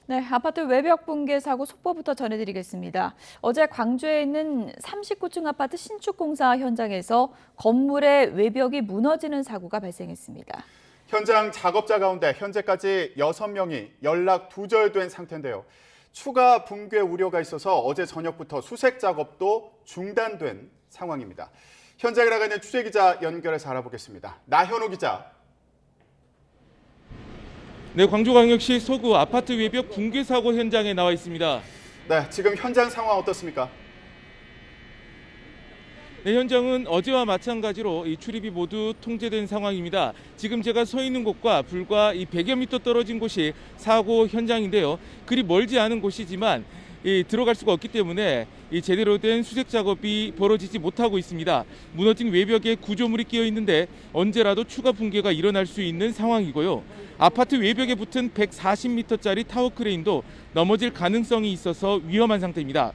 네, 아파트 외벽 붕괴 사고 속보부터 전해드리겠습니다. 어제 광주에 있는 39층 아파트 신축 공사 현장에서 건물의 외벽이 무너지는 사고가 발생했습니다. 현장 작업자 가운데 현재까지 6명이 연락 두절된 상태인데요. 추가 붕괴 우려가 있어서 어제 저녁부터 수색 작업도 중단된 상황입니다. 현장에 나가 있는 취재기자 연결해서 알아보겠습니다. 나현우 기자. 네, 광주광역시 서구 아파트 외벽 붕괴 사고 현장에 나와 있습니다. 네, 지금 현장 상황 어떻습니까? 네, 현장은 어제와 마찬가지로 이 출입이 모두 통제된 상황입니다. 지금 제가 서 있는 곳과 불과 100여 미터 떨어진 곳이 사고 현장인데요. 그리 멀지 않은 곳이지만 들어갈 수가 없기 때문에 제대로 된 수색 작업이 벌어지지 못하고 있습니다. 무너진 외벽에 구조물이 끼어 있는데 언제라도 추가 붕괴가 일어날 수 있는 상황이고요. 아파트 외벽에 붙은 140m짜리 타워 크레인도 넘어질 가능성이 있어서 위험한 상태입니다.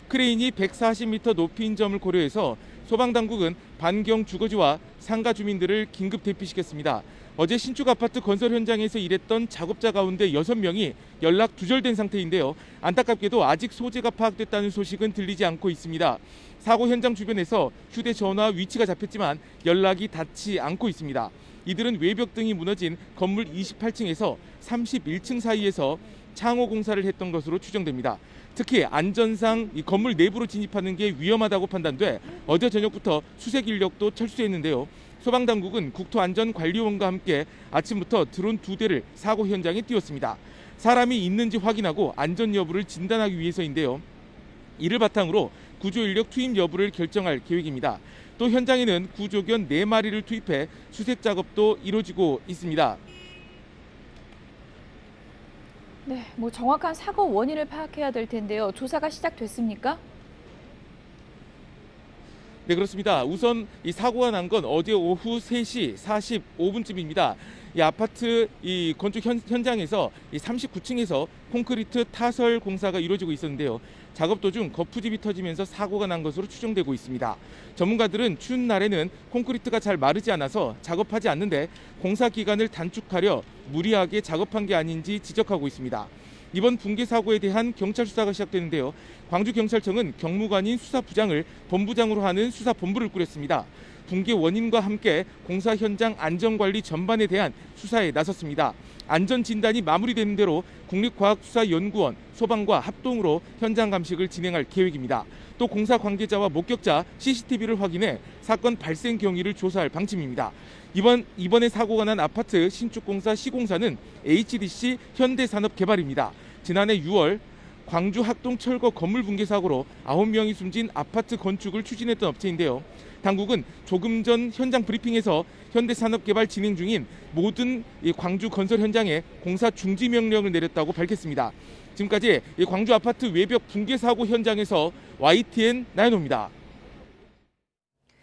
크레인이 140m 높이인 점을 고려해서 소방당국은 반경 주거지와 상가 주민들을 긴급 대피시켰습니다. 어제 신축 아파트 건설 현장에서 일했던 작업자 가운데 6명이 연락 두절된 상태인데요. 안타깝게도 아직 소재가 파악됐다는 소식은 들리지 않고 있습니다. 사고 현장 주변에서 휴대전화 위치가 잡혔지만 연락이 닿지 않고 있습니다. 이들은 외벽 등이 무너진 건물 28층에서 31층 사이에서 창호 공사를 했던 것으로 추정됩니다. 특히 안전상 이 건물 내부로 진입하는 게 위험하다고 판단돼 어제 저녁부터 수색 인력도 철수했는데요. 소방당국은 국토안전관리원과 함께 아침부터 드론 2대를 사고 현장에 띄웠습니다. 사람이 있는지 확인하고 안전 여부를 진단하기 위해서인데요. 이를 바탕으로 구조인력 투입 여부를 결정할 계획입니다. 또 현장에는 구조견 4마리를 투입해 수색 작업도 이루어지고 있습니다. 네, 정확한 사고 원인을 파악해야 될 텐데요. 조사가 시작됐습니까? 네, 그렇습니다. 우선 이 사고가 난 건 어제 오후 3시 45분쯤입니다. 이 아파트 건축 현장에서 39층에서 콘크리트 타설 공사가 이루어지고 있었는데요. 작업 도중 거푸집이 터지면서 사고가 난 것으로 추정되고 있습니다. 전문가들은 추운 날에는 콘크리트가 잘 마르지 않아서 작업하지 않는데 공사 기간을 단축하려 무리하게 작업한 게 아닌지 지적하고 있습니다. 이번 붕괴 사고에 대한 경찰 수사가 시작되는데요. 광주경찰청은 경무관인 수사부장을 본부장으로 하는 수사본부를 꾸렸습니다. 붕괴 원인과 함께 공사 현장 안전관리 전반에 대한 수사에 나섰습니다. 안전진단이 마무리되는 대로 국립과학수사연구원, 소방과 합동으로 현장 감식을 진행할 계획입니다. 또 공사 관계자와 목격자 CCTV를 확인해 사건 발생 경위를 조사할 방침입니다. 이번에 사고가 난 아파트 신축공사 시공사는 HDC 현대산업개발입니다. 지난해 6월 광주 학동 철거 건물 붕괴 사고로 9명이 숨진 아파트 건축을 추진했던 업체인데요. 당국은 조금 전 현장 브리핑에서 현대산업개발 진행 중인 모든 광주 건설 현장에 공사 중지 명령을 내렸다고 밝혔습니다. 지금까지 광주 아파트 외벽 붕괴 사고 현장에서 YTN 나연호입니다.